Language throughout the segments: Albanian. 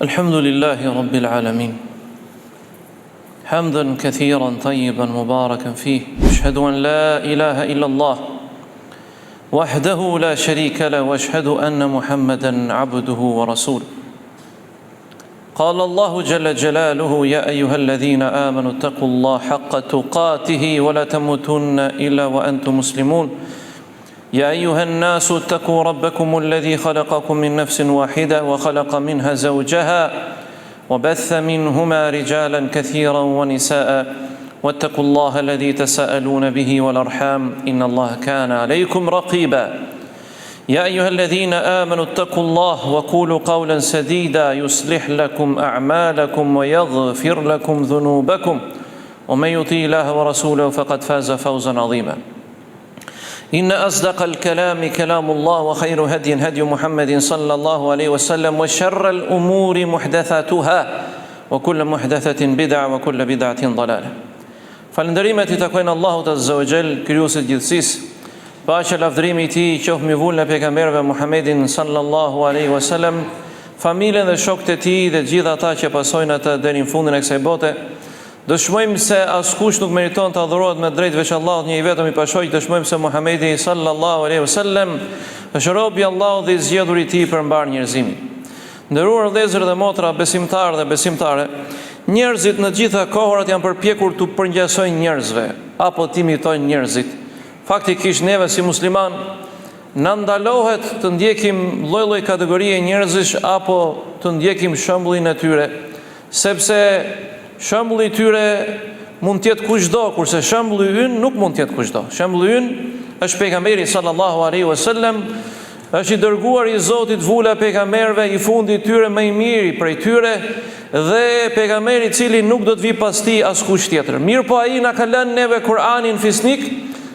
الحمد لله رب العالمين حمدا كثيرا طيبا مباركا فيه أشهد أن لا إله إلا الله وحده لا شريك له وأشهد أن محمدا عبده ورسوله قال الله جل جلاله يا أيها الذين آمنوا اتقوا الله حق تقاته ولا تموتن إلا وأنتم مسلمون يا أيها الناس اتقوا ربكم الذي خلقكم من نفس واحدة وخلق منها زوجها وبث منهما رجالا كثيرا ونساء واتقوا الله الذي تساءلون به والأرحام إن الله كان عليكم رقيبا يا أيها الذين آمنوا اتقوا الله وقولوا قولا سديدا يصلح لكم أعمالكم ويغفر لكم ذنوبكم ومن يطع الله ورسوله فقد فاز فوزا عظيما إن أصدق الكلام كلام الله وخير هدي هدي محمد صلى الله عليه وسلم وشر الأمور محدثاتها وكل محدثة بدعة وكل بدعة ضلالة Falënderimet I takojnë Allahut Azza wa Jall, krijuesit gjithësisë. Paqja lavdërimi I Tij qoftë mbi vullën e pejgamberëve Muhammedin sallallahu alaihi wasallam, familjen dhe shokët e Tij dhe gjithë ata që pasojnë atë deri në fundin e kësaj bote. Dëshmojmë se askush nuk meriton të adhurohet me drejt veç Allahut, një I vetëm I pashoj. Dëshmojmë se Muhamedi sallallahu alaihi wasallam është robi I Allahut dhe I zgjedhur I Tij për mbar njerëzimin. Nderuar vëllezër dhe motra, besimtarë dhe besimtare, njerëzit në gjitha kohërat janë përpjekur të përngjasojnë njerëzve apo të imitojnë njerëzit. Faktikisht neve si musliman na ndalohet të ndjekim lloj-lloj kategorie njerëzish apo të ndjekim shembullin e tyre, sepse shembulli I tyre mund të jetë kushdo, kurse shembulli ynë nuk mund të jetë kushdo. Shembulli ynë është pejgamberi sallallahu alaihi wasallam, është I dërguar I Zotit vula pejgamberëve, I fundi I tyre më I miri prej tyre dhe pejgamberi I cili nuk do të vi pas tij askush tjetër. Mirë po ai na ka lënë neve Kur'anin fisnik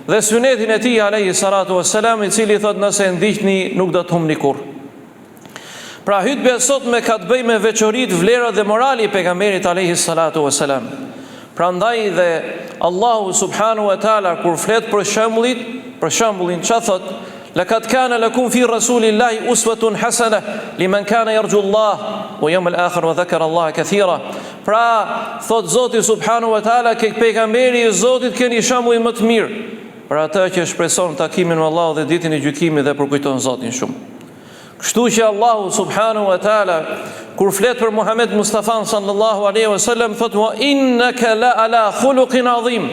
dhe sunetin e tij alayhi salatu wassalam, I cili thot nëse e ndiqni nuk do të humni kurrë. Pra hutbja sot me ka të bëjë me veçoritë, vlerat dhe morali I pejgamberit alayhi salatu wassalam. Prandaj dhe Allahu subhanahu wa taala kur flet për shembullin çfarë thot? لقد كان لكم في رسول الله أسوة حسنة لمن كان يرجو الله ويوم الآخر وذكر الله كثيرا. Pra thot Zoti subhanahu wa taala ke pejgamberi I Zotit keni shembull më të mirë për ata që shpreson takimin me Allahun dhe ditën e gjykimit dhe përkujton Zotin shumë. Kështu që Allahu subhanahu wa taala kur flet për Muhammed Mustafa sallallahu alaihi wasallam thot wa innaka la ala khuluqin adhim.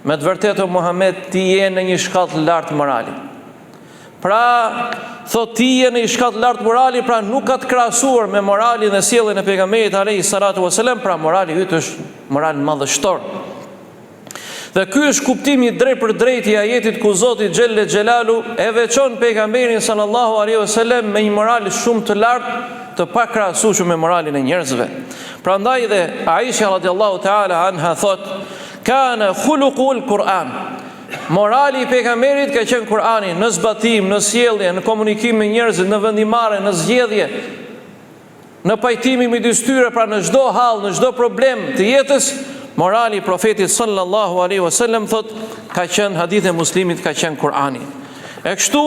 Me të vërtetë Muhammed ti je në një shkallë lart morali. Pra thot ti je në një shkallë lart morali, pra nuk ka të krahasuar me moralin dhe sjelljen e pejgamberit alayhi salatu wasallam, pra morali yt është moral madhështor. Dhe ky është kuptimi I drejt për drejt I ajetit ku Zoti xhelle xhelalu e veçon pejgamberin sallallahu alaihi wasallam me një moral shumë të lartë, të pakrahasueshëm me moralin e njerëzve. Prandaj dhe Aisha radhiyallahu taala anha thot: "Kana khuluqul Kur'an." Morali I pejgamberit ka qenë Kur'ani, në zbatim, në sjellje, në komunikim me njerëzit, në vendimmarrje, në zgjedhje, në pajtimin midis tyre, pra në çdo hall, në çdo problem të jetës, morali I profetit sallallahu alaihi wasallam thot ka qenë, hadith e Muslimit ka qenë Kur'ani. E kështu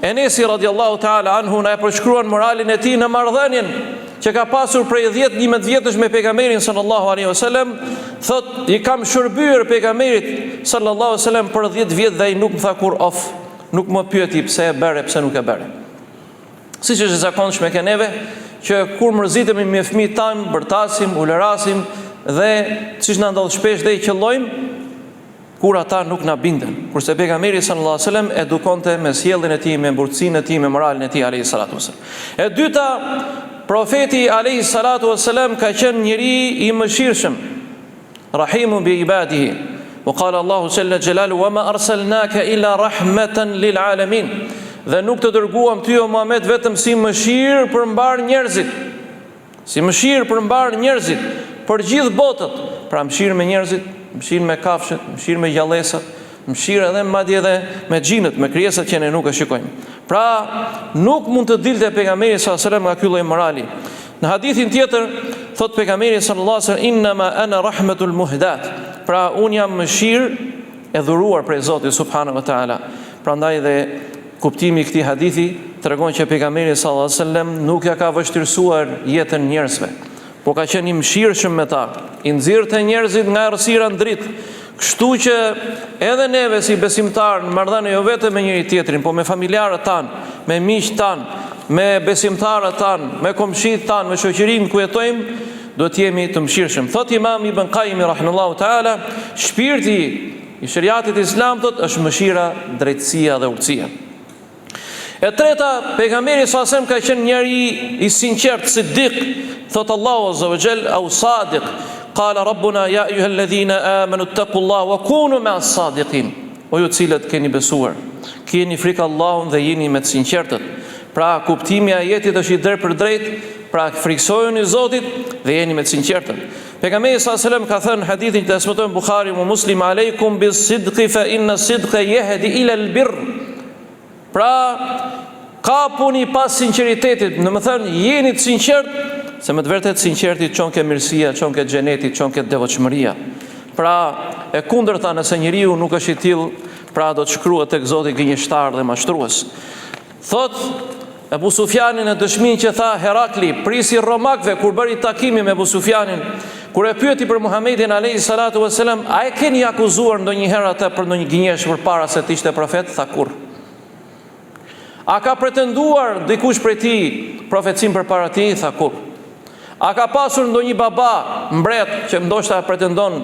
Enesi radhiyallahu taala anhu na e përshkruan moralin e tij në marrëdhënien që ka pasur prej 10-11 vjetësh me pejgamberin sallallahu alaihi wasallam, thot I kam shërbyer pejgamberit sallallahu alaihi wasallam për 10 vjet dhe ai nuk më tha kur of, nuk më pyeti pse e bëre, pse nuk e bëre. Siç është e zakonshme ke neve që kur mërzitemi me fëmijët tanë, bërtasim, ulërasim dhe siç na ndodh shpesh dhe I qellojmë kur ata nuk na binden. Kurse pejgamberi sallallahu alaihi wasallam edukonte me sjelljen e tij, me mburtsinë e tij, me moralin e tij alayhi salatu wasallam. E dyta, profeti alayhi salatu wasallam ka qenë njeri I mëshirshëm, rahimun bi ibadihi. Wa qala Allahu jalla jalalu wa ma arsalnaka illa rahmatan lil alamin. Dhe nuk të dërguam ty o Muhammed vetëm si mëshirë për mbar njerëzit. Si mëshirë për mbar njerëzit, për gjithë botët. Pra mëshirë me njerëzit, mëshirë me kafshët, mëshirë me gjallësat, mëshirë edhe madje edhe me xhinët, me krijesat që ne nuk e shikojmë. Pra nuk mund të dilte pejgamberi sallallahu alajhi wasallam nga ky lloj morali. Në hadithin tjetër thot pejgamberi sallallahu alajhi wasallam inma ana rahmatul muhdat. Pra un jam mëshirë e dhuruar prej Zotit subhanahu wa taala. Prandaj dhe kuptimi I këtij hadithi tregon që pejgamberi sallallahu alajhi wasallam nuk ja ka vështirësuar jetën njerëzve, por ka qenë i mëshirshëm me ta, i nxirrte njerëzit nga errësira në dritë. Kështu që edhe neve si besimtar në marrëdhënie jo vetëm me njëri tjetrin, por me familjarët tanë, me miqtë tanë, me besimtarët tanë, me komshitë tanë, me shoqërinë ku jetojmë, duhet jemi të mëshirshëm. Thot Imam Ibn Qayyim rahimahullahu taala, shpirti i shariatit islam është mëshira, drejtësia dhe urtësia. E treta, pejgamberi sallallahu alajhi wasallam ka qenë njeri i sinqert, siddiq, thot Allahu azza wa jall, au sadiq. Qala rabbuna ya ayyuhalladhina amanu ittaqullaha wa kunu ma'as sadiqin. O ju cilët keni besuar, keni frikë Allahun dhe jeni me të sinqertët. Pra kuptimi i ajetit është i drejtë për drejtë, pra frikësojeni Zotit dhe jeni me të sinqertët. Pejgamberi sallallahu alajhi wasallam ka thënë hadithin që transmeton Buhariu dhe Muslim, aleikum bis-sidqi fa inna as-sidqa yahdi ila al-birr. Pra kapuni pas sinqeritetit, domethënë jeni të sinqert, se me të vërtetë sinqerti çon ke mirësia, çon ke xhenetit, çon ke devotshmëria. Pra e kundërta, nëse njeriu nuk është i tillë, pra do të shkruhet tek Zoti gënjeshtar dhe mashtrues. Thot Ebu Sufjanin në dëshmin që tha Herakli, prisi romakve, kur bëri takimi me Ebu Sufjanin, kur e pyeti për Muhamedit alayhi salatu wasalam, a e keni akuzuar ndonjëherë atë për ndonjë gënjesh përpara se të ishte profet? Tha kur. A ka pretenduar dikush prej tij profetësim përpara tij? Tha kur. A ka pasur ndonjë baba, mbret, që ndoshta pretendon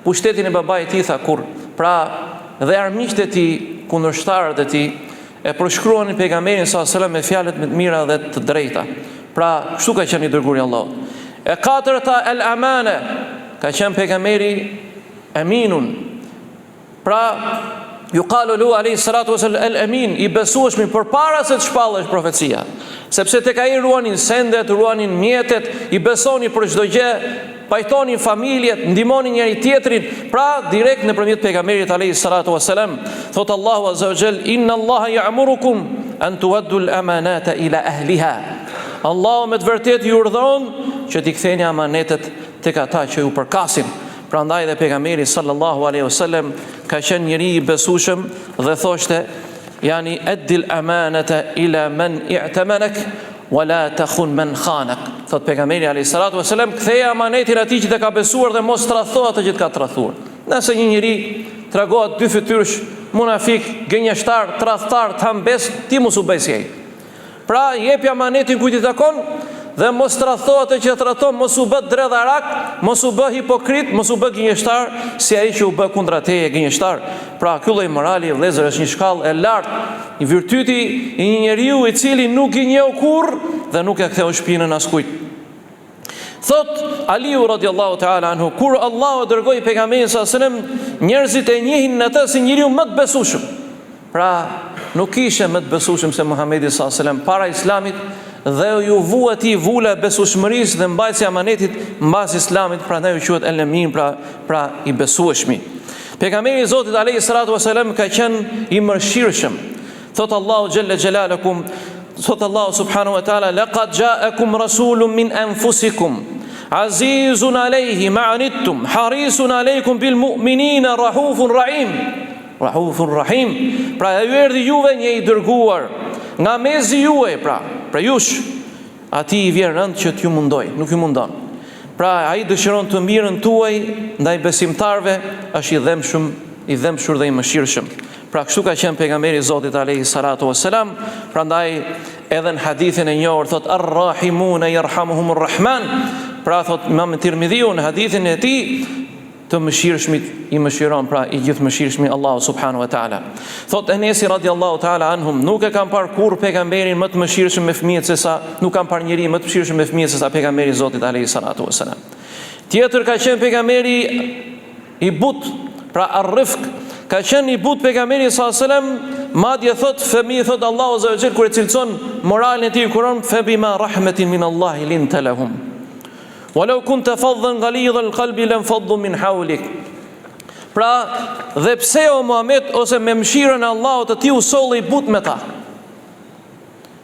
pushtetin e babait të tij? Tha kur. Pra, dhe armiqtë e tij, kundërshtarët e tij, e përshkruanin pejgamberin sallallahu alajhi wasallam me fjalët më të mira dhe të drejta. Pra, kështu ka qenë i dërguari i Allahut. E katërta, el amana, ka qenë pejgamberi aminun. Pra, yuqalu lahu alayhi salatu wasallam el amin, i besueshmi përpara se të shpallësh profecia. Sepse tek ai ruanin sendet, ruanin mjetet, i besoni për çdo gjë, pajtonin familjet, ndihmonin njëri tjetrin, pra direkt nëpërmjet pejgamberit alayhi salatu wasalam. Thot Allahu azza wa jall, inna Allaha ya'murukum an tuwaddu al-amanata ila ahliha. Allahu me të vërtetë ju urdhëron që t'i ktheni amanetet tek ata që ju përkasin. Prandaj dhe pejgamberi sallallahu alaihi wasallam ka qenë njeri i besueshëm dhe thoshte, yani addil amanata ila man i'tamanak wala takhun man khanak. Thot pejgamberi alayhi salatu wasalam, kthej amanetin atij që të ka besuar dhe mos tradhto atë që të ka tradhuar. Nëse një njeri tregohet dy fytyrësh, munafik, gënjeshtar, tradhtar, tambes, ti mos u bëj si ai. Pra jepi amanetin kujt i takon dhe mos tradhto atë që tradhton, mos u bë dredharak, mos u bë hipokrit, mos u bë gënjeshtar si ai që u bë kundra teje gënjeshtar. Pra ky lloj morali, vëllezër, është një shkallë e lartë, një virtyti i një njeriu i cili nuk i njeh kurr dhe nuk e ktheu shpinën askujt. Thot Aliu radiallahu ta'ala anhu, kur Allahu dërgoi pejgamberin sallallahu alajhi wasallam, njerëzit e njihin në të si njeriu më të besueshëm. Pra nuk ishte më të besueshëm se Muhamedi sallallahu alajhi wasallam para islamit, dhe ju vu atij vula besueshmërisë dhe mbajtja e amanetit mbas islamit, prandaj u quhet el-amin, pra i besueshmi. Pejgamberi i Zotit alayhi salatu wasalam ka qenë i mëshirshëm. Thot Allahu xhalla xhelalukum, thot Allahu subhanahu wa taala, laqad ja'akum rasulun min anfusikum azizun alayhi ma anittum harisun alaykum bil mu'minina rahufun rahim. Rahufun rahim. Pra ju erdhi juve një i dërguar nga mezi juaj, pra jush, ati i vjen rënd që t'ju mundoj, nuk ju mundon. Pra ai dëshiron të mirën tuaj ndaj besimtarve, është i dhemshur dhe i mëshirshëm. Pra kështu ka qenë pejgamberi i Zotit alayhi salatu wassalam. Prandaj edhe në hadithin e njohur thot ar-rahimuna yarhamuhumur rahman. Pra thot Imam Tirmidhiu në hadithin e tij, të mëshirshmit i mëshiron, pra i gjithë mëshirshmi Allahu subhanahu wa taala. Thot Enesi radiallahu taala anhum, nuk e kam parë kur pejgamberin më të mëshirshëm me fëmijët sesa, nuk kam parë njeri më të mëshirshëm me fëmijët sesa pejgamberi i Zotit alayhi salatu wassalam. Tjetër ka qenë pejgamberi i but, pra ar-rifq, ka qenë i but pejgamberi sallallahu alaihi wasallam, madje thot fëmijë, thot Allahu azza wa jall kur e cilëson moralin e tij Kur'an, fa bima rahmetin min Allahi linta lahum. Walau kunta faddan ghalidhal qalbi lam faddu min hawlik. Pra, dhe pse o Muhammed, ose me mëshirën e Allahut të ti u solli i but me ta.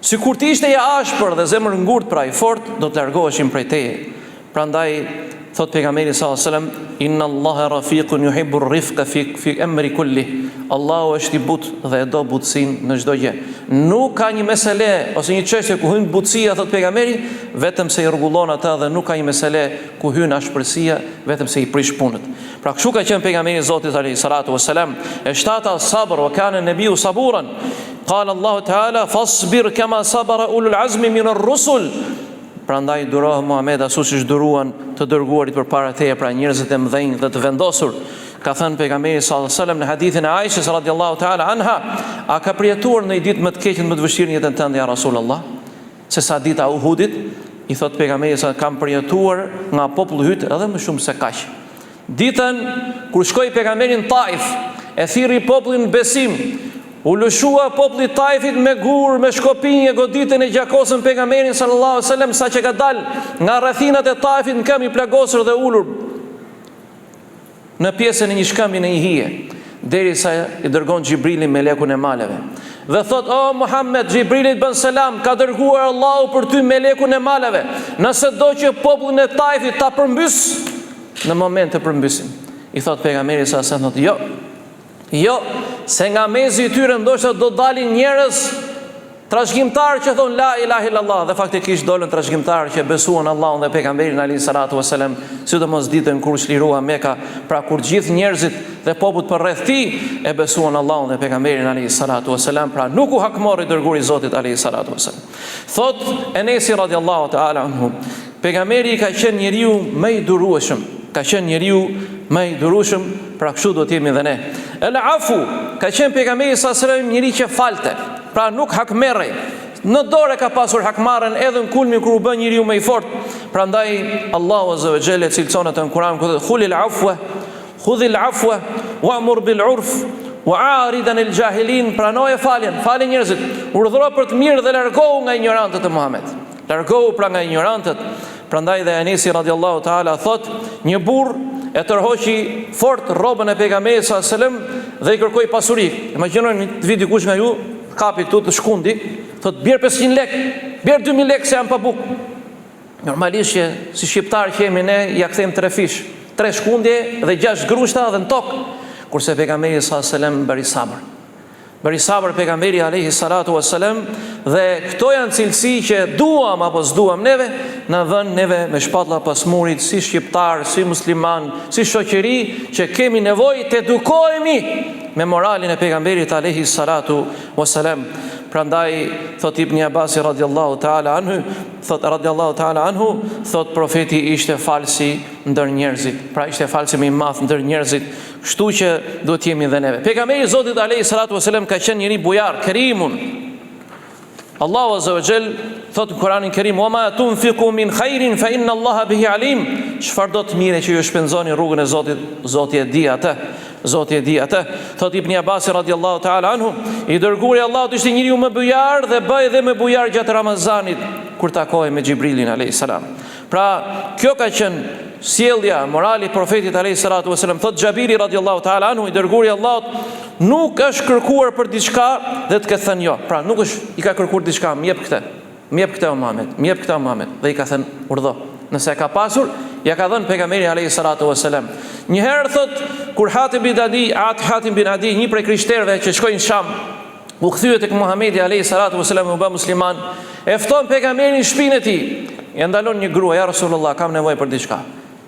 Sikur ti ishte i ashpër dhe zemër ngurt, pra i fort, do të largoheshim prej teje. Prandaj thot pejgamberi sallallahu alajhi wasallam, inna Allaha rafiqun yuhibbu ar-rifqa fi amri kulli. Allahu është I butë dhe e do butësinë në çdo gjë. Nuk ka një mesele ose një çështje ku hyn butësia, thot pejgamberi, vetëm se I rregullon ata, dhe nuk ka një mesele ku hyn ashpërsia, vetëm se I prish punët. Pra kështu ka qenë pejgamberi I Zotit alayhi salatu wassalam, e shtata sabr wa kana an-nabiyyu saburan. Qala Allahu ta'ala fasbir kama sabara ulul azmi min ar-rusul. Prandaj duroh Muhammed ashtu siç duruan të dërguarit përpara teje, pra njerëzit e mëdhenj dhe të vendosur. Ka thënë pejgamberi sallallahu alajhi wasallam në hadithin e Aishës radhiyallahu ta'ala anha, a ka përjetuar në një ditë më të keqe, më të vështirë në jetën tënde ja Rasulullah, se sa dita e Uhudit? I thot pejgamberi sa kam përjetuar nga populli hyt edhe më shumë se kaq. Ditën kur shkoi pejgamberi në Taif, e thirri popullin në besim, u lëshua populli Taifit me gur, me shkopinje, goditën e gjakosën pejgamberin sallallahu alajhi wasallam, sa që ka dal nga rrethinat e Taifit në këmbë I plagosur dhe ulur në pjesën e një shkëmbi në një hije, derisa I dërgon Xhibrilin melekun e maleve. Dhe thot, o Muhammed, Xhibrilit bën selam, ka dërguar Allahu për ty melekun e maleve. Nëse do që popullin e Taifit ta përmbys, në moment të përmbysim. I thot pejgamberi sa se thot, jo, se nga mezi I tyre ndoshta do dalin njerëz trashëgimtarë që thon la ilaha illallah, dhe faktikisht dolën trashëgimtarë që besuan Allahun dhe pejgamberin alayhi salatu wasalam, sidomos ditën kur çlirua Mekka, pra kur gjithë njerëzit dhe popujt përreth tij e besuan Allahun dhe pejgamberin alayhi salatu wasalam, pra nuk u hakmori dërguari I Zotit alayhi salatu wasalam. Thot Enesi radhiyallahu ta'ala anhu, pejgamberi ka qenë njeriu më I durueshëm, pra kështu do të jemi dhe ne. El afu, ka qenë pejgamberi sallallahu alajhi wasallam njeri që falte, pra nuk hakmerrej. Në dorë ka pasur hakmarrën edhe në kulmin kur u bën njeriu më I fortë. Prandaj Allahu azza wa jalla cilëson atë në Kur'an ku thotë khudhil afwa wa'mur bil 'urf wa'aridan al jahilin, pranoje faljen njerëzit, urdhëro për të mirë dhe largohu nga ignorantët e Muhammed. Largohu pra nga ignorantët. Prandaj dhe Enesi radhiyallahu ta'ala thot, një burr e tërhoqi fort rrobën e pejgamberit sallallahu alajhi wasallam dhe I kërkoi pasuri. Imagjinoni të vi dikush nga ju, kapi këtu të shkundi, thot bjer 500 lekë, bjer 2000 lekë se jam pa bukë. Normalisht që si shqiptar që jemi ne, ja kthejmë 3 fish, 3 shkundje dhe 6 grushta dhe në tokë. Kurse pejgamberi sallallahu alajhi wasallam bëri sabër pejgamberi alayhi salatu wassalam, dhe këto janë cilësi që duam apo s'duam neve, na vën neve me shpatlla pas murit, si shqiptar, si musliman, si shoqëri, që kemi nevojë të edukohemi me moralin e pejgamberit alayhi salatu wassalam. Prandaj thot Ibn Abbas radhiyallahu ta'ala anhu, thot profeti ishte falsi ndër njerëzit, pra ishte falsi më I madh ndër njerëzit, kështu që duhet jemi dhe neve. Pejgamberi I Zotit alayhi salatu wasallam ka qenë njëri bujar, kerimun. Allahu azza wa jall thot në Kur'anin Kerim, wa ma tunfiqu min khairin fa inna Allaha bihi alim. Çfarë do të mire që ju shpenzoni rrugën e Zotit, Zoti e di atë. Thot Ibn Abbas radhiyallahu ta'ala anhu, I dërguari Allahut ishte njeriu më bujar dhe bëj dhe më bujar gjatë Ramazanit kur takohej me Xhibrilin alayhis salam. Pra kjo ka qenë sjellja, morali profetit alayhis salatu wasallam. Thot Xhabiri radhiyallahu ta'ala anhu, I dërguari Allahut nuk është kërkuar për diçka dhe të ketë thënë jo. Pra nuk është I ka kërkuar diçka, më jep këtë o Muhammed, dhe I ka thënë urdhë. Nëse ka pasur, ja ka dhënë pejgamberi alayhi salatu wasalam. Një herë thot kur Hatim bin Adi, një prej krishterëve që shkojnë në Sham, u kthye tek Muhamedi alayhi salatu wasalam, u bë musliman, e fton pejgamberin në shtëpinë e tij. Ja ndalon një grua, ja Rasulullah, kam nevojë për diçka.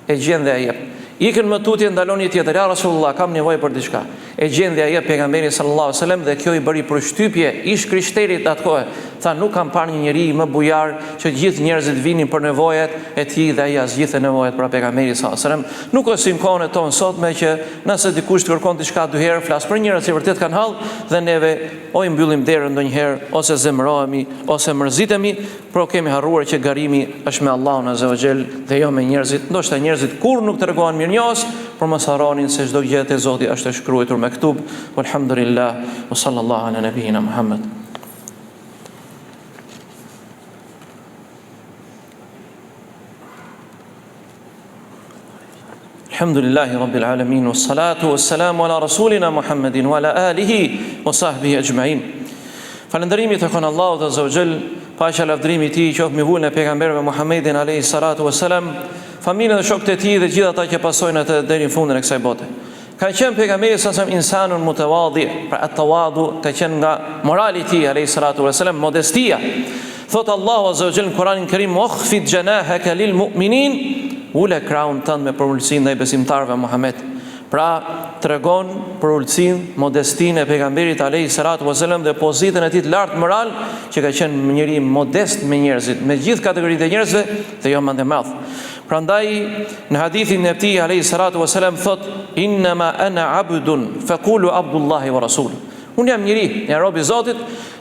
E gjen dhe ai jep. Ikën më tutje, ndalon një tjetër, ja Rasulullah, kam nevojë për diçka. E gjen dhe ai jep pejgamberin sallallahu alaihi wasallam, dhe kjo I bëri përshtypje ish krishterit atë kohë. Tha, nuk kam parë një njeri më bujar që gjithë njerëzit vinin për nevojat e tij dhe ai asgjithë nevojat për pejgamberin sallallahu alaihi wasallam. Nuk është si në kohën tonë sotme që nëse dikush të kërkon diçka 2 herë, flas për njerëz që vërtet kanë hall dhe neve o I mbyllim derën ndonjëherë ose zemërohemi ose mërzitemi, por kemi harruar që garimi është me Allahun azza wa jall dhe jo me njerëzit. Ndoshta njerëzit kur nuk tregohen mirënjohës, por mos harronin se çdo gjë te Zoti është e shkruar me ktub. Walhamdulillah wa sallallahu ala nabiyina Muhammad. Alhamdulillahi rabbil alamin, wassalatu wassalamu ala rasulina Muhammedin wa ala alihi wa sahbihi ajma'in. Falënderimi tek Allahu azza wa jall, paqja lavdërimi I tij qoftë mbi vullën e pejgamberëve Muhammedin alayhi salatu wassalam. familjen dhe shokët e tij dhe gjithë ata që pasojnë atë deri në fundin e kësaj bote. Ka qenë pejgamberi sa insanun mutawadhi, pra at-tawadhu ka qenë nga morali i tij alayhi salatu wasalam, modestia. Thot Allahu azza wa jalla në Kur'anin Kerim: "Wakhfid janahaka lil mu'minin", ule kraun tënd me përulësinë ndaj besimtarëve Muhammed. Pra tregon për ulësinë, modestinë e pejgamberit alayhi salatu wasallam dhe pozitën e tij të lartë moral, që ka qenë një njeri modest me njerëzit, me gjithë kategoritë e njerëzve dhe jo më madh. Prandaj në hadithin e tij alayhi salatu wasallam thot: "Innama ana abdun faqulu abdullahi wa rasul." Unë jam njeri, jam rob i Zotit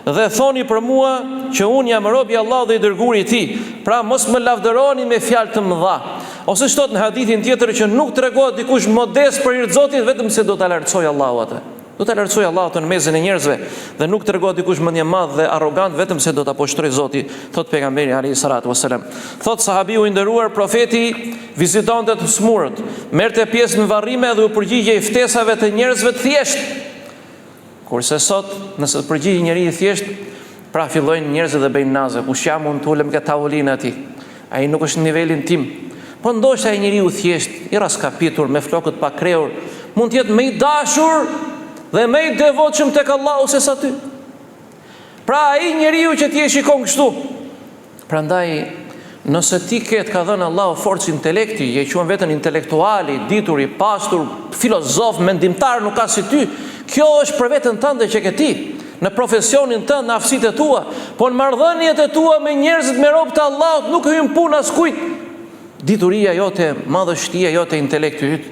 dhe thoni për mua që unë jam rob i Allahut dhe i dërguari i tij. Pra mos më lavdëroni me fjalë të mëdha. Ose thot në hadithin tjetër që nuk tregohet dikush modest për hir të Zotit vetëm se do ta lartësojë Allahu atë. Do ta lartësojë Allahu atë në mesin e njerëzve dhe nuk tregohet dikush më i madh dhe arrogant vetëm se do ta poshtrojë Zoti, thot pejgamberi alayhi salatu wasalam. Thot sahabiu i nderuar, profeti vizitonte të smurët, merrte pjesë në varrime dhe u përgjigjej ftesave të njerëzve të thjeshtë. Kurse sot, nëse të përgjigjë njëri i thjesht, pra fillojnë njerëzit dhe bëjnë naze, kush jam unë të ulem ke tavolinë ati. Ai nuk është në nivelin tim. Po ndoshta ai njeriu thjesht, i raskapitur, me flokët pa krehur, mund të jetë më i dashur dhe më i devotshëm tek Allahu se sa ty. Pra ai njeriu që ti e shikon kështu. Prandaj, nëse ti ket ka dhënë Allahu forcë intelekti, je quhen veten intelektuali, ditur, i pastur, filozof, mendimtar, nuk ka si ty. Kjo është për veten tënde që ke ti, në profesionin tënd, në aftësitë e tua, po në marrëdhëniet e tua me njerëzit me rob të Allahut nuk hyn punë askujt. Dituria jote, madhështia jote, intelekti yt,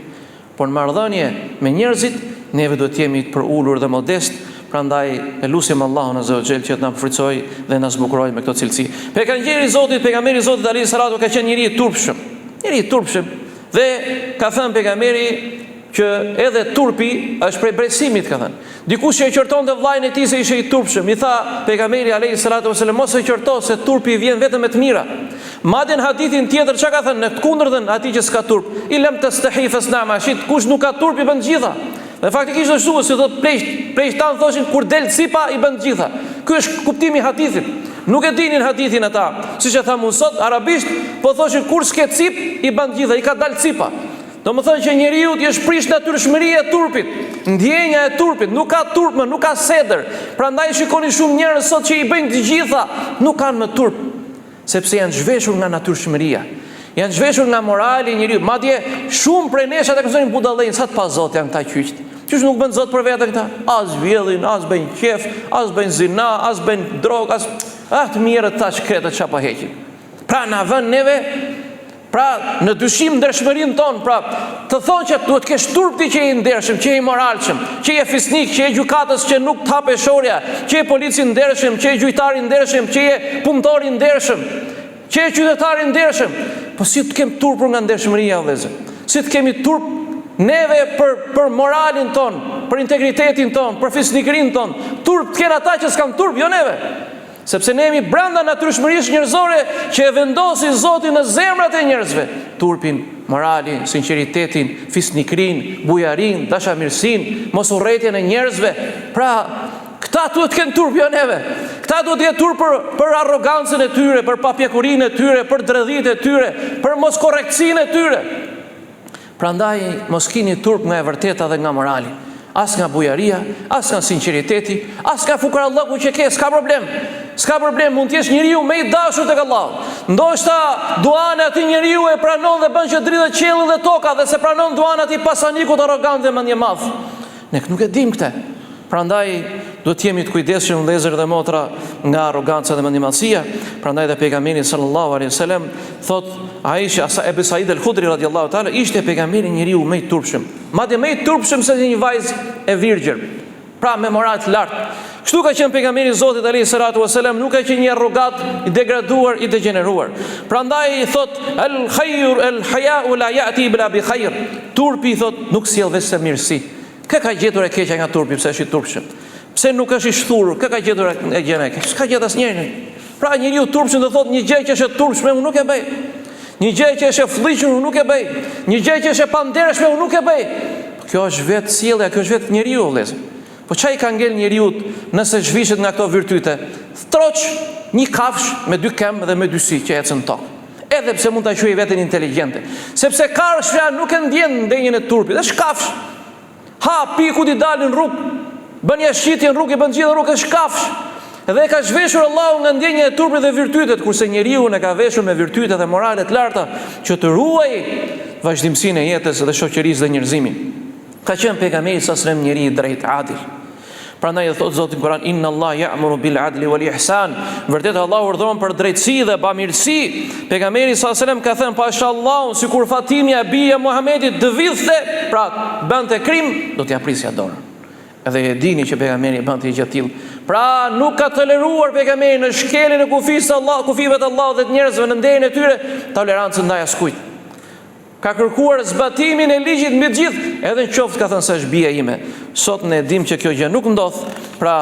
por në marrëdhënie me njerëzit neve duhet jemi të përulur dhe modest. Prandaj e lutim Allahun azza wa jall që të na përfrytsojë dhe na zbukurojë me këtë cilësi. Pejgamberi i Zotit, pejgamberi i Zotit alayhi salatu ka qenë njeri i turpshëm. Njeri i turpshëm dhe ka thënë pejgamberi që edhe turpi është prej bresimit, ka thënë. Dikush që e qortonte vllajën e tij se ishte i turpshëm, i tha pejgamberi alayhi salatu wasallam: "Mos e qorto se turpi vjen vetëm me të mira." Madje në hadithin tjetër çka ka thënë? Në të kundërtën atij që s'ka turp, "I lam tastahifas na'mashit", kush nuk ka turp i bën gjitha. Dhe faktikisht është ashtu, si thot pleqtan thoshin kur del cipa i bën gjitha. Ky është kuptimi i hadithit. Nuk e dinin hadithin ata. Siç e thamun sot arabisht, po thoshin kur s'ke cip i bën gjitha, i ka dal cipa. Do më thënë që njeriu t'i është prish natyrshmëria e turpit, ndjenja e turpit, nuk ka turp më, nuk ka sedër. Prandaj shikoni shumë njerëz sot që i bëjnë të gjitha, nuk kanë më turp, sepse janë zhveshur nga natyrshmëria. Janë zhveshur nga morali i njeriu. Madje shumë prej nesh ata kësojnë budallëin, sa të pa Zot janë këta qyqt. Qysh nuk bën Zot për veten këta? As vjedhin, as bëjnë qef, as bëjnë zina, as bëjnë drog, as të mirët tash kretë çapa heqin. Pra na vën neve, pra në dyshim ndershmërinë tonë, pra të thonë që duhet kesh turp ti që je i ndershëm, që je i moralshëm, që je fisnik, që je gjykatës që nuk të hape shorja, që je polici i ndershëm, që je gjyqtar i ndershëm, që je punëtor i ndershëm, që je qytetar i ndershëm. Po si të kem turpur nga ndershmëria, vëllezër? Si të kemi turp neve për moralin ton, për integritetin ton, për fisnikërinë ton? Turp të kenë ata që s'kan turp, jo neve. Sepse ne jemi brenda natyrshmërisë njerëzore që e vendosi Zoti në zemrat e njerëzve. Turpin, moralin, sinqeritetin, fisnikërinë, bujarin, dashamirësinë, mos urrëtien e njerëzve. Pra, këta duhet të kenë turp, jo neve. Këta duhet të jetë turp për arrogancën e tyre, për papjekurinë e tyre, për dredhitë e tyre, për mos korrektësinë e tyre. Prandaj mos keni turp nga e vërteta dhe nga morali. As nga bujaria, as nga sinqeriteti, as nga fukarallëku që ke, s'ka problem. S'ka problem, mund t'jesh njeriu më i dashur tek Allahu. Ndoshta duan e atij njeriu e pranon dhe bën që dridhet qielli dhe toka, dhe se pranon duan atij pasanikut arrogant dhe mendje madh. Ne nuk e dim këtë. Prandaj duhet jemi të kujdesshëm vëllezër dhe motra nga arroganca dhe mendimallësia. Prandaj dhe pejgamberi sallallahu alaihi wasallam thot Aisha Ebu Said al-Khudri radhiyallahu ta'ala ishte pejgamberi njeriu më i turpshëm. Madje më i turpshëm se një vajzë e virgjër. Pra me moral të lartë. Kështu ka qenë pejgamberi i Zotit alayhi salatu wasalam, nuk ka qenë një arrogant, i degraduar, i degeneruar. Prandaj thot al-khayr al-haya'u la ya'ti illa bi khair. Turpi thot nuk sjell vetëm mirësi. Kë ka gjetur e keqja nga turpi pse është i turpshëm? Pse nuk është i shturur? Kë ka gjetur e gjën e keq? S'ka gjetur asnjërin. Pra njeriu turpshëm do thot një gjë që është e turpshme unë nuk e bëj. Një gjë që është e fllihur unë nuk e bëj. Një gjë që është e pandershme unë nuk e bëj. Kjo është vetë sjellja, kjo është vetë njeriu vëllezër. Po çai ka ngel njeriu nëse zhvishet nga këto virtyte? Troç një kafsh me dy këmbë dhe me dy sy që ecën tokë. edhe pse mund ta quajë veten inteligjente, sepse karshja nuk e ndjen ndenjën e turpit, është kafsh. Ha, piku i dalin në rrugë, bën jashqitje në rrugë, bën gjithë në rrugë, është kafsh. Dhe ka zhveshur Allahu nga ndjenja e turpit dhe virtytet, kurse njeriu ne ka veshur me virtytet dhe morale të larta që të ruajë vazhdimsinë e jetës dhe shoqërisë dhe njerëzimit. Ka qenë pejgamberi sa srem njeri i drejt, adil. Prandaj e thot Zoti në Kur'an, inna Allah ya'muru bil adli wal ihsan. Vërtet Allahu urdhëron për drejtësi dhe bamirësi. Pejgamberi sa srem ka thënë, pashallahu, sikur Fatimia bia Muhamedit dëvidhte, pra bënte krim, do t'ia prisja dorën. Edhe e dini që pejgamberi bënte gjë të tillë. Pra nuk ka toleruar pejgamberi në shkeljen e kufive të Allahut dhe të njerëzve në ndenjën e tyre tolerancën ndaj askujt. Ka kërkuar zbatimin e ligjit mbi të gjithë, edhe në qoftë ka thënë se është bija ime. Sot ne dim që kjo gjë nuk ndodh, pra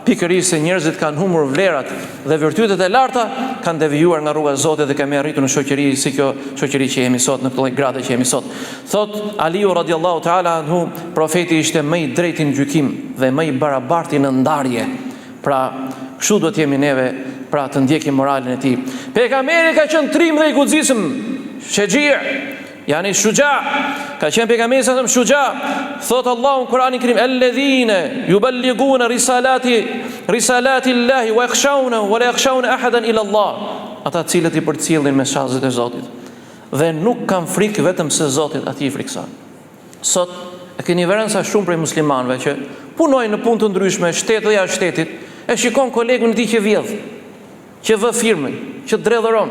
pikërisht se njerëzit kanë humbur vlerat dhe virtytet e larta, kanë devijuar nga rruga e Zotit dhe kemi arritur në shoqëri si kjo shoqëri që jemi sot, në këtë gradë që jemi sot. Thot Aliu radiallahu ta'ala anhu, profeti ishte më i drejti në gjykim dhe më i barabarti në ndarje. Pra kështu do të jemi neve, pra të ndjekim moralin e tij. Pejgamberi ka qenë trim dhe i guximshëm, shexhir, yani shuja, ka qenë pejgamberi sa shuja. Thot Allahu në Kur'anin Kerim, alladhina yuballighuna risalati Allahi wa yakhshawnahu wa la yakhshawna ahadan ila Allah. Ata cilët i përcjellin mesazhet e Zotit dhe nuk kanë frikë vetëm se Zotit atij i frikson. Sot e keni vënë sa shumë prej muslimanëve që punojnë në punë të ndryshme, shtetit dhe jashtë shtetit, e shikon kolegun e tij që vjedh, që vë firmën, që dredhëron,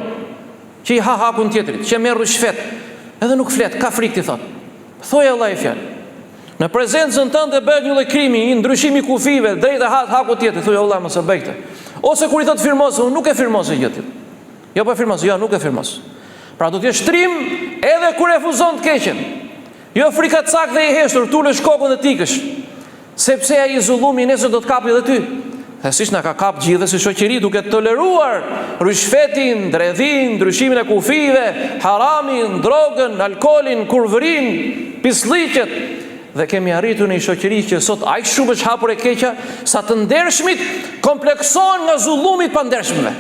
që i ha hakun tjetrit, që merr rishfet, edhe nuk flet, ka frikë ti thot. Thoj Allah i fjalë. Në prezencën tënde bëhet një lloj krimi, një ndryshim i kufive, drejt e hakut tjetrit, thoj Allah mos e bëj këtë. Ose kur i thot firmos, unë nuk e firmos gjë tjetër. Jo po firmos, jo nuk e firmos. Pra do të jesh trim edhe kur refuzon të keqen. Jo frikacak dhe i heshtur, tulësh kokën dhe tikësh. Sepse ai zullumi nesër do të kapi edhe ty. Dhe siç na ka kap gjithë si shoqëri duke toleruar rishfetin, dredhin, ndryshimin e kufive, haramin, drogën, alkolin, kurvërin, pislliqet, dhe kemi arritur në një shoqëri që sot aq shumë është hapur e keqja sa të ndershmit kompleksohen nga zullumi i pandershmëve.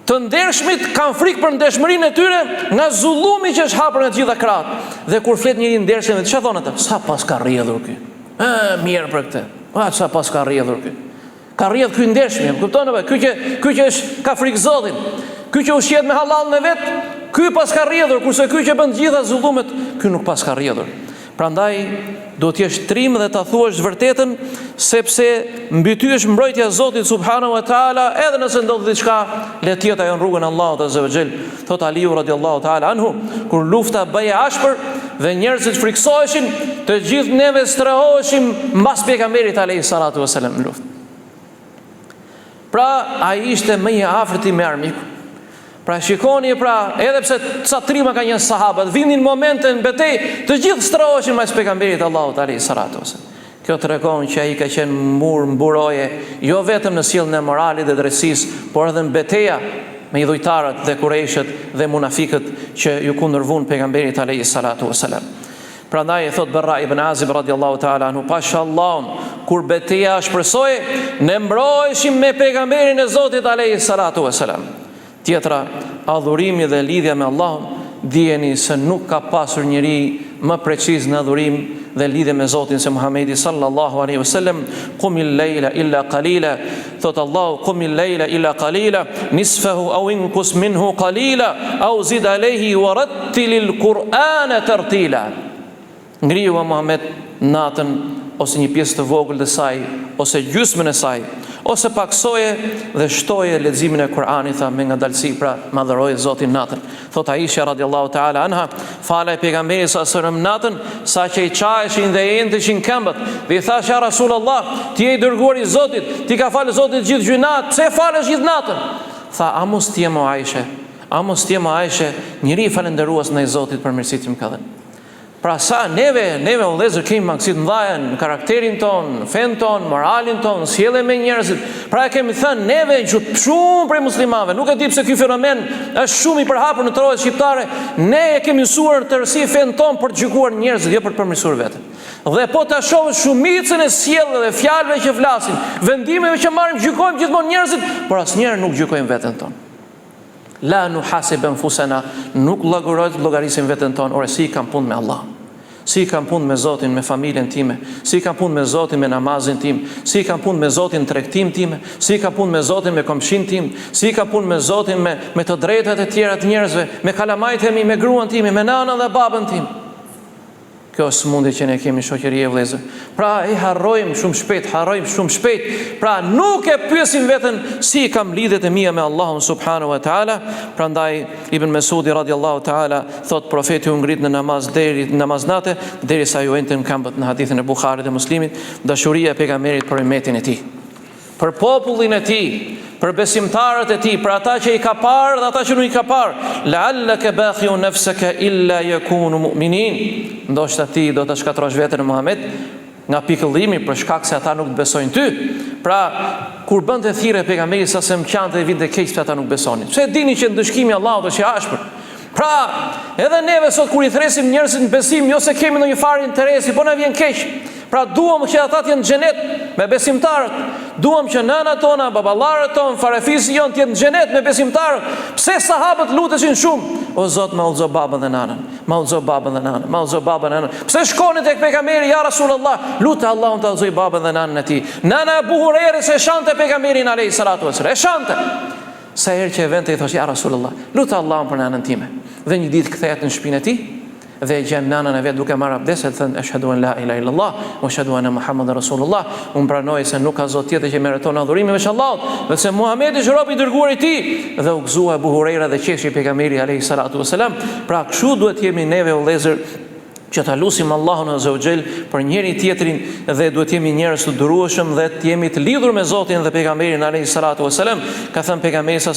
Të ndershmit kanë frikë për ndershmërinë e tyre nga zullumi që është hapur në të gjitha krahët. Dhe kur flet njëri ndershëm, çfarë thonë ata? Sa pas ka rrjedhur ky. Mirë për këtë. Sa pas ka rrjedhur ky. Ka rrjedh ky ndershmi, kupton apo? Ky që është ka frikë Zotin. Ky që ushqet me halallën e vet, ky pas ka rrjedhur, kurse ky që bën të gjitha zullumet, ky nuk pas ka rrjedhur. Prandaj do të jesh trim dhe ta thuash vërtetën, sepse mbi ty është mbrojtja e Zotit subhanahu wa taala, edhe nëse ndodh diçka, le të jetë ajo në rrugën e Allahut azza wa jall. Thot Aliu radiallahu taala anhu, kur lufta bëhej ashpër dhe njerëzit friksoheshin, të gjithë neve strehoheshim mbas pejgamberit alayhi salatu wasalam në luftë. Pra ai ishte më i afërti me armikun. Pra shikoni, pra edhe pse ca trima ka një sahabët, vinin momente në betejë, të gjithë stroheshin mbas pejgamberit Allahut alayhi salatu wasallam. Kjo tregon që ai ka qenë mburoje, jo vetëm në sjelljen e moralit dhe drejtësisë, por edhe në betejë me idhujtarët dhe kurejshët dhe munafikët që ju kundërvun pejgamberit alayhi salatu wasallam. Prandaj e thot Barra ibn Azib radiallahu ta'ala anhu, pashallahu, kur betejë shpresoi, ne mbrojeshim me pejgamberin e Zotit alayhi salatu wasallam. Tjetra, adhurimi dhe lidhja me Allahun, dijeni se nuk ka pasur njeri më preciz në adhurim dhe lidhje me Zotin se Muhamedi sallallahu alaihi wasallam. Qumil layla illa qalila, thot Allahu, qumil layla illa qalila, nisfahu aw inqus minhu qalila, aw zid alayhi wa rattilil Qur'ana tartila. Ngrihu Muhammed natën ose një pjesë të vogël të saj, ose gjysmën e saj, ose paksoje dhe shtoje leximin e Kur'anit, tha, me ngadalësi, pra madhëroje Zotin natën. Thot Aisha radiallahu ta'ala anha, fala e pejgamberit sa sërëm natën, sa që i qajshin dhe enteshin këmbët, dhe i thash, ja Rasulullah, ti e i dërguar i Zotit, ti ka falë Zotit gjithë gjynat, pse falësh gjithë natën? Tha, a mos t'jemo Aisha, a mos t'jemo Aisha, njëri falenderuas ndaj Zotit për mirësitë që më ka dhënë. Pra sa neve o vëllezër kemi mangësit mëdha në karakterin ton, në fen ton, moralin ton, sjellje me njerëzit. Pra kemi thënë neve shumë prej muslimanëve, nuk e di pse ky fenomen është shumë i përhapur në trojët shqiptare, ne e kemi mësuar në tërësi fen ton për të gjykuar njerëzit, jo për të përmirësuar veten. Dhe po ta shohësh shumicën e sjelljes dhe fjalëve që flasin, vendimeve që marrim, gjykojmë gjithmonë njerëzit, por asnjëherë nuk gjykojmë veten ton. La nuhasib anfusana, nuk llogarisim veten tonë, ore si kam punë me Allah. Si kam punë me Zotin, me familjen time, si kam punë me Zotin me namazin tim, si kam punë me Zotin tregtim time, si kam punë me Zotin me komshin tim, si kam punë me Zotin me të drejtat e tjera të njerëzve, me kalamajt e mi, me gruan time, me nanën dhe babën tim. Kjo është mundi që ne kemi shoqëri e vëllezër. Pra harrojmë shumë shpejt. Pra nuk e pyesim veten si kam lidhjet e mia me Allahun subhanahu wa taala. Prandaj Ibn Mesudi radiallahu taala thot profeti u ngrit në namaz deri namaznate derisa ju enten këmbët, në hadithin e Buharit dhe Muslimit, dashuria e pejgamberit për umetin e tij, për popullin e tij, për besimtarët e tij, për ata që i ka parë dhe ata që nuk i ka parë. La'allaka bakhi'un nafsaka illa yakunu mu'minin. Ndoshta ti do të shkatrosh veten e Muhammed nga pikëllimi për shkak se ata nuk të besojnë ty. Pra, kur bënte thirrje pejgamberi sa se mqante dhe vinte keq se ata nuk besonin. Pse dini që ndëshkimi i Allahut është i ashpër. Pra, edhe neve sot kur i thresim njerëzit në besim, jo se kemi ndonjë farë interesi, po na vjen keq. Pra duam që ata të jenë në xhenet me besimtarët. Duam që nënat tona, baballarët tonë, farefisi jonë të jenë në xhenet me besimtarët. Pse sahabët luteshin shumë? O Zot, ma udhëzo babën dhe nanën. Ma udhëzo babën dhe nanën. Ma udhëzo babën dhe nanën. Pse shkonin tek pejgamberi, ja Rasulullah, lutë Allahun ta udhëzoj babën dhe nanën e tij. Nana e Abu Hurajrës e shante pejgamberin alayhi salatu wasallam. E shante. Sa herë që e vente i thosh ja Rasulullah, lutë Allahun për nanën time. Dhe një ditë kthehet në shtëpinë e tij dhe gjen nanën e vet duke marrë abdes dhe thënë ashhadu an la ilaha illallah wa ashhadu anna muhammadar rasulullah. Unë pranoj se nuk ka zot tjetër që meriton adhurimin veç Allahut dhe se Muhamedi është robi i dërguar i tij. Dhe u gëzua Abu Hurajra dhe qeshi pejgamberi alayhi salatu wasalam. Pra kështu duhet jemi neve o vëllezër, që ta lusim Allahun azza wa jall për njëri tjetrin dhe duhet jemi njerëz të durueshëm dhe të jemi të lidhur me Zotin dhe pejgamberin alayhi salatu wasalam. Ka thënë pejgamberi sa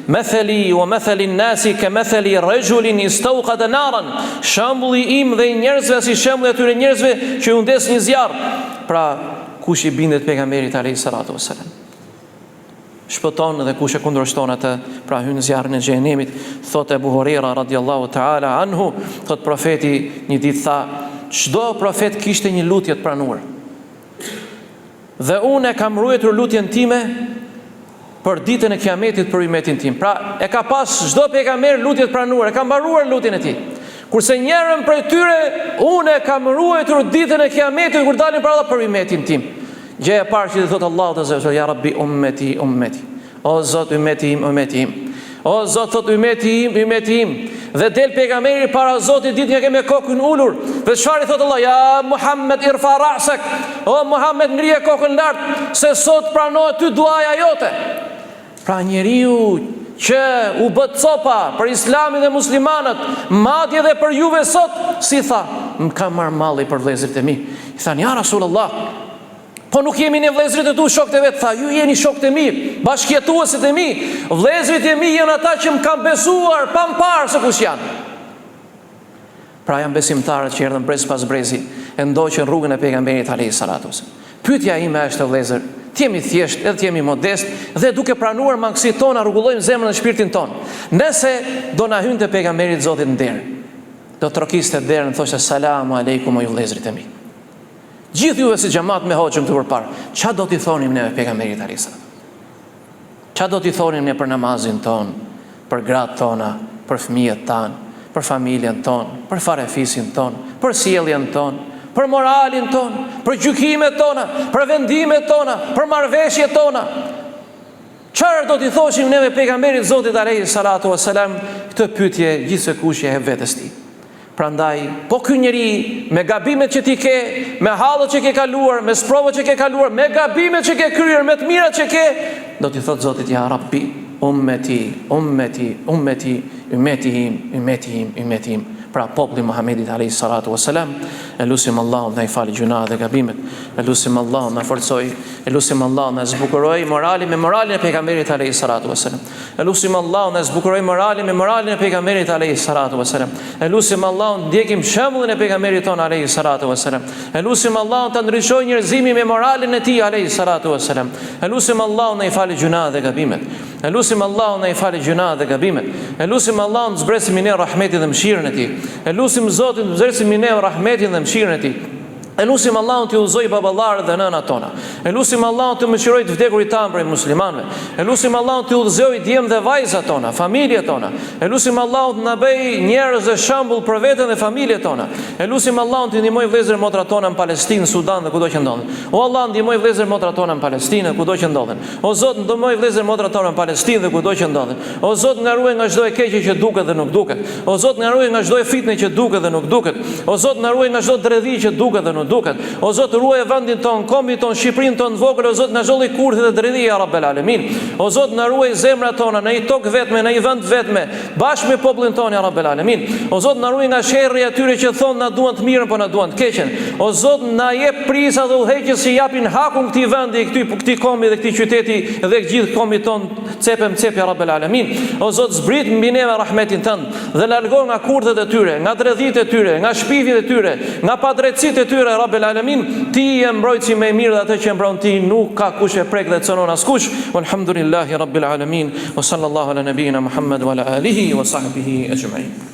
mathali wa mathali an-nasi ka mathali rajulin istawqada naran. Shembulli im dhe i njerëzve si shembulli atyre njerëzve që u ndes një zjarr. Pra kush i bindet pejgamberit alayhi salatu wasalam shpëton dhe kush e kundërshton atë, pra hyn në zjarrin e xhenemit. Thot Abu Huraira radiallahu ta'ala anhu, thot profeti një ditë tha, çdo profet kishte një lutje të pranuar. Dhe unë e kam ruajtur lutjen time për ditën e Kiametit për umetin tim. Pra e ka pas çdo pejgamber lutje të pranuar, e ka mbaruar lutjen e tij. Kurse njërin prej tyre unë e kam ruajtur ditën e Kiametit kur dalin para Allah për umetin tim. Gjë e parë që thot Allahu te zot, ja Rabbi ummeti ummeti. O Zot ummeti im. O Zot thot ummeti im. Dhe del pejgamberi para Zotit ditë që me kokën ulur. Dhe çfarë thot Allah? Ja Muhammed irfa ra'sak. O Muhammed ngrije kokën lart se sot pranohet ty duaja jote. Pra njeriu që u bë copa për Islamin dhe muslimanët, madje edhe për juve sot, si tha, më ka marr malli për vëllezërit e mi. I thanë ja Rasulullah, po nuk jemi ne vëllezërit e tu shokët e vet. Tha, ju jeni shokët e mi, bashkëjetuesit e mi. Vëllezërit e mi janë ata që më kanë besuar pa më parë se kush janë. Pra janë besimtarët që erdhën brez pas brezi e ndoqën rrugën e pejgamberit alayhi salatu wasallam. Pyetja ime është vëllezër, të jemi thjesht, edhe të jemi modest dhe duke pranuar mangësitë tona rregullojmë zemrën dhe shpirtin ton. Nëse do na hynte pejgamberit Zotit në derë, do trokiste derën, thoshte selamu aleikum o ju vëllezërit e mi. Gjithë juve si xhamat me hoxhëm të përpara, ç'a do t'i thonim ne pejgamberit alayhi salam? Ç'a do t'i thonim ne për namazin ton, për gratë tona, për fëmijët tan, për familjen ton, për farefisin ton, për sjelljen ton, për moralin ton, për gjykimet tona, për vendimet tona, për marrëveshjet tona? Çfarë do t'i thoshim ne pejgamberit Zotit alayhi salatu wasalam? Këtë pyetje gjithsekush e vetes tij. Prandaj, po ky njeri me gabimet që ti ke, me hallët që ke kaluar, me sprovat që ke kaluar, me gabimet që ke kryer, me të mirat që ke, do t'i thot Zotit ja Rabbi, ummeti, ummetihim. Pra populli Muhamedit alayhi salatu wasalam, e lutim Allahun na i falë gjuna dhe gabimet, e lutim Allahun na forcoj, e lutim Allahun na zbukuroj moralin me moralin e pejgamberit alayhi salatu wasalam. E lutim Allahun na zbukuroj moralin me moralin e pejgamberit alayhi salatu wasalam. E lutim Allahun ndjekim shembullin e pejgamberit ton alayhi salatu wasalam. E lutim Allahun ta ndriçojë njerëzimin me moralin e tij alayhi salatu wasalam. E lutim Allahun na i falë gjuna dhe gabimet. E lutim Allahun na i falë gjuna dhe gabimet. E lutim Allahun zbresim ne rahmetin dhe mëshirën e tij. E lutim Zotin të zërsim ne rahmetin dhe mëshirën e tij. Elusim Allahun të udhëzoj baballarët dhe nënat tona. Elusim Allahun të mëshirojë të vdekurit tanë prej muslimanëve. Elusim Allahun të udhëzoj djemt dhe vajzat tona, familjet tona. Elusim Allahun të na bëj njerëz dhe shembull për veten dhe familjet tona. Elusim Allahun të ndihmoj vëllezër motrat tona në Palestinë, Sudan dhe kudo që ndodhen. O Allah, ndihmoj vëllezër motrat tona në Palestinë, kudo që ndodhen. O Zot, ndihmoj vëllezër motrat tona në Palestinë dhe kudo që ndodhen. O Zot, na ruaj nga çdo e keqe që duket dhe nuk duket. O Zot, na ruaj nga çdo e fitnë që duket dhe nuk duket. O Zot, na ruaj nga çdo dredhi që duket dhe nuk duket. O Zot, ruaj vendin ton, kombin ton, Shqipërinë ton vogël. O Zot, na zholli kurthi dhe dredhi ja Rabbel Alamin. O Zot, na ruaj zemrat tona në një tokë vetme, në një vend vetme, bashkë me popullin ton ja Rabbel Alamin. O Zot, na ruaj nga sherrri atyre që thonë na duan të mirën, po na duan të keqen. O Zot, na jep prisa dhe udhëheqës që japin hakun këtij vendi, këtij kombi dhe këtij qyteti dhe gjithë kombit ton cepem cep ja Rabbel Alamin. O Zot, zbrit mbi neve rahmetin tënd dhe largo nga kurthet e tyre, nga dredhitë e tyre, nga shpifjet e tyre, nga padrejtësitë e tyre Rabbel Alamin. Ti je mbrojtësi më i mirë dhe atë që mbron ti nuk ka kush e prek dhe cënon askush. Walhamdulillahi Rabbil Alamin. Wa sallallahu ala nabiyina Muhammad wa ala alihi wa sahbihi ajma'in.